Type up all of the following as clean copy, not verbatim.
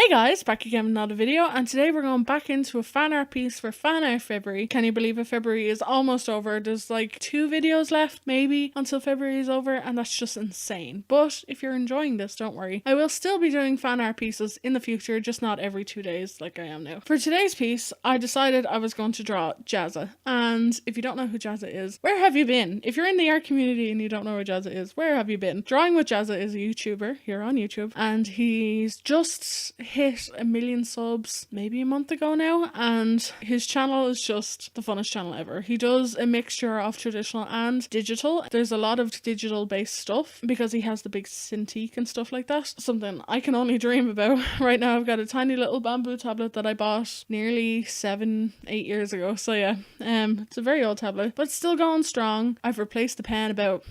Hey guys, back again with another video, and today we're going back into a fan art piece for Fan Art February. Can you believe it? February is almost over. There's like 2 videos left maybe until February is over, and that's just insane. But if you're enjoying this, don't worry. I will still be doing fan art pieces in the future, just not every 2 days like I am now. For today's piece, I decided I was going to draw Jazza. And if you don't know who Jazza is, where have you been? If you're in the art community and you don't know who Jazza is, where have you been? Drawing with Jazza is a YouTuber here on YouTube, and he's just hit 1 million subs maybe a month ago now, and his channel is just the funnest channel ever. He does a mixture of traditional and digital. There's a lot of digital based stuff because he has the big Cintiq and stuff like that, something I can only dream about. Right now I've got a tiny little bamboo tablet that I bought nearly 7-8 years ago, so yeah, it's a very old tablet, but it's still going strong. I've replaced the pen about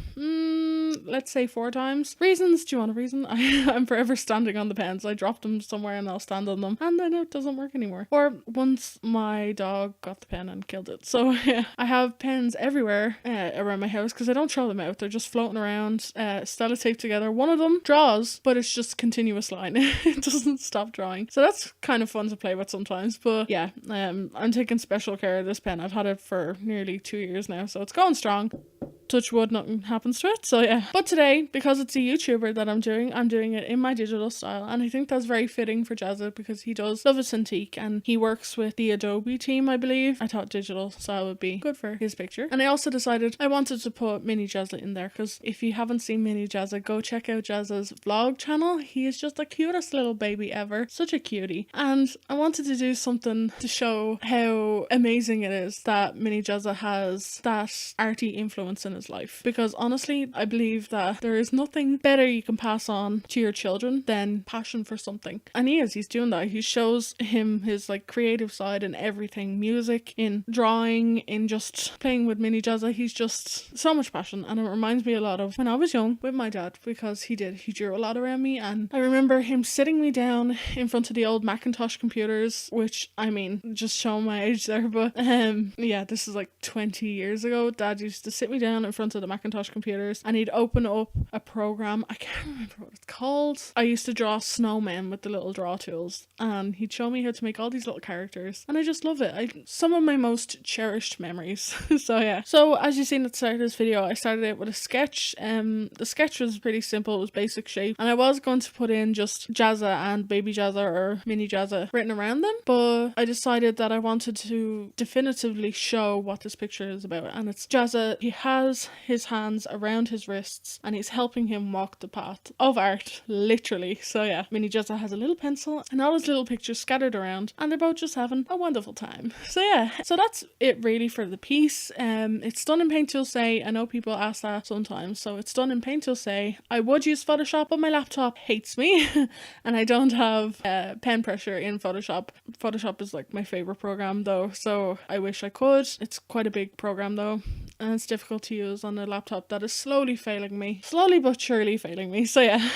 let's say 4 times. Reasons? Do you want a reason? I'm forever standing on the pens. I dropped them somewhere and I'll stand on them, and then it doesn't work anymore. Or once my dog got the pen and killed it. So yeah, I have pens everywhere around my house because I don't throw them out. They're just floating around, sellotape together. One of them draws, but it's just continuous line. It doesn't stop drawing. So that's kind of fun to play with sometimes. But yeah, I'm taking special care of this pen. I've had it for nearly 2 years now, so it's going strong. Touch wood, nothing happens to it, so yeah. But today, because it's a YouTuber that I'm doing it in my digital style, and I think that's very fitting for Jazza because he does love a Cintiq and he works with the Adobe team, I believe. I thought digital style would be good for his picture. And I also decided I wanted to put Mini Jazza in there because if you haven't seen Mini Jazza, go check out Jazza's vlog channel. He is just the cutest little baby ever. Such a cutie. And I wanted to do something to show how amazing it is that Mini Jazza has that arty influence in his life, because honestly I believe that there is nothing better you can pass on to your children than passion for something, and he's doing that. He shows him his like creative side in everything, music, in drawing, in just playing with Mini Jazza. He's just so much passion, and it reminds me a lot of when I was young with my dad, because he drew a lot around me, and I remember him sitting me down in front of the old Macintosh computers, which I mean, just showing my age there, but yeah, this is like 20 years ago. Dad used to sit me down in front of the Macintosh computers and he'd open up a program. I can't remember what it's called. I used to draw snowmen with the little draw tools, and he'd show me how to make all these little characters, and I just love it. Some of my most cherished memories. So yeah. So as you've seen at the start of this video, I started out with a sketch. The sketch was pretty simple. It was basic shape, and I was going to put in just Jazza and Baby Jazza or Mini Jazza written around them, but I decided that I wanted to definitively show what this picture is about, and it's Jazza. He has his hands around his wrists and he's helping him walk the path of art, literally. So yeah, Mini Jazza has a little pencil and all his little pictures scattered around, and they're both just having a wonderful time. So yeah, so that's it really for the piece. It's done in Paint Tool Say. I know people ask that sometimes, so it's done in Paint Tool Say. I would use Photoshop, but my laptop hates me and I don't have pen pressure in Photoshop. Photoshop is like my favorite program though, so I wish I could. It's quite a big program though, and it's difficult to use on a laptop that is slowly but surely failing me. So yeah,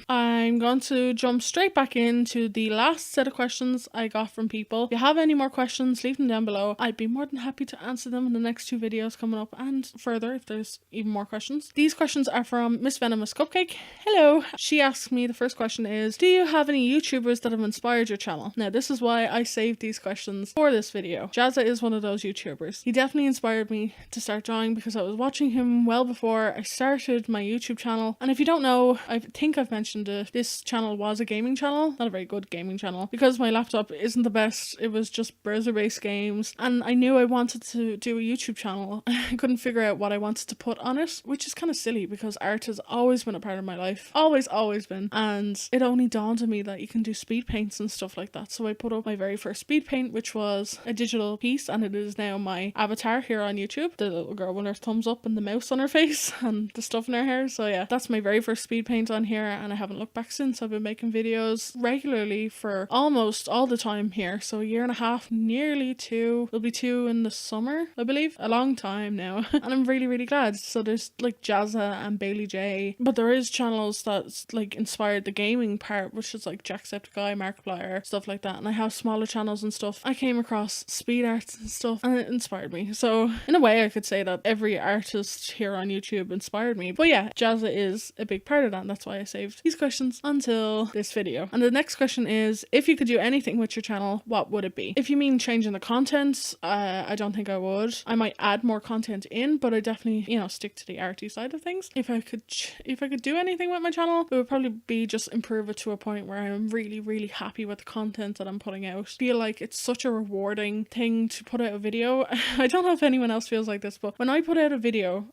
I'm going to jump straight back into the last set of questions I got from people. If you have any more questions, leave them down below. I'd be more than happy to answer them in the next 2 videos coming up, and further if there's even more questions. These questions are from Miss Venomous Cupcake. Hello. She asked me, the first question is, do you have any YouTubers that have inspired your channel? Now this is why I saved these questions for this video. Jazza is one of those YouTubers. He definitely inspired me to start drawing because I was watching him well before I started my YouTube channel. And if you don't know, I think I've mentioned it, this channel was a gaming channel, not a very good gaming channel, because my laptop isn't the best. It was just browser based games, and I knew I wanted to do a YouTube channel. I couldn't figure out what I wanted to put on it, which is kind of silly because art has always been a part of my life, always been, and it only dawned on me that you can do speed paints and stuff like that. So I put up my very first speed paint, which was a digital piece, and it is now my avatar here on YouTube, the little girl with her thumbs up and the mouse on her face and the stuff in her hair. So yeah, that's my very first speed paint on here, and I haven't looked back since. I've been making videos regularly for almost all the time here, so 1.5 years, nearly 2. It'll be 2 in the summer, I believe. A long time now. And I'm really glad. So there's like Jazza and Bailey J, but there is channels that's like inspired the gaming part, which is like Jacksepticeye, Markiplier, stuff like that, and I have smaller channels and stuff. I came across speed arts and stuff and it inspired me, so in a way I could say say that every artist here on YouTube inspired me. But yeah, Jazza is a big part of that, and that's why I saved these questions until this video. And the next question is, if you could do anything with your channel, what would it be? If you mean changing the content, I don't think I would. I might add more content in, but I definitely, you know, stick to the arty side of things. If I could do anything with my channel, it would probably be just improve it to a point where I'm really, really happy with the content that I'm putting out. Feel like it's such a rewarding thing to put out a video. I don't know if anyone else feels like this, but when I put out a video,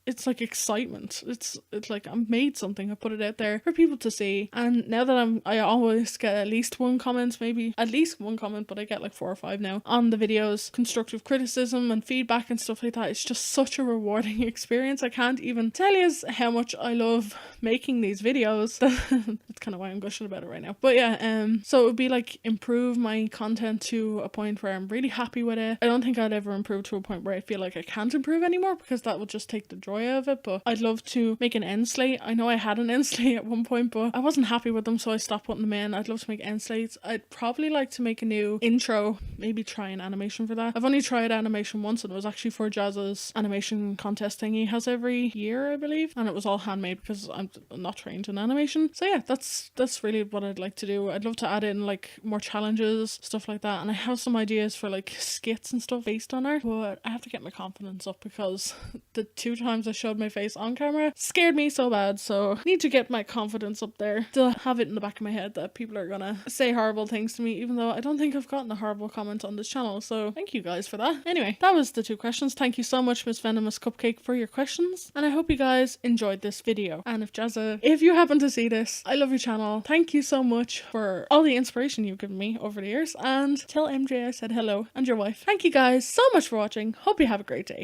it's like excitement. It's like I've made something, I put it out there for people to see. And now that I always get at least one comment, maybe at least one comment, but I get like 4 or 5 now on the videos, constructive criticism and feedback and stuff like that. It's just such a rewarding experience. I can't even tell you how much I love making these videos. That's kind of why I'm gushing about it right now. But yeah, so it would be like improve my content to a point where I'm really happy with it. I don't think I'd ever improve to a point where I feel like I can't improve anymore, because that would just take the joy out of it. But I'd love to make an end slate. I know I had an end slate at one point, but I wasn't happy with them, so I stopped putting them in. I'd love to make end slates. I'd probably like to make a new intro, maybe try an animation for that. I've only tried animation once, and it was actually for Jazza's animation contest thing he has every year, I believe, and it was all handmade because I'm not trained in animation. So yeah, that's really what I'd like to do. I'd love to add in like more challenges, stuff like that, and I have some ideas for like skits and stuff based on art, but I have to get my confidence up because the 2 times I showed my face on camera scared me so bad. So I need to get my confidence up there. Still have it in the back of my head that people are gonna say horrible things to me, even though I don't think I've gotten a horrible comment on this channel, so thank you guys for that. Anyway, that was the 2 questions. Thank you so much, Miss Venomous Cupcake, for your questions, and I hope you guys enjoyed this video. And if you happen to see this, I love your channel. Thank you so much for all the inspiration you've given me over the years, and tell MJ I said hello, and your wife. Thank you guys so much for watching. Hope you have a great day.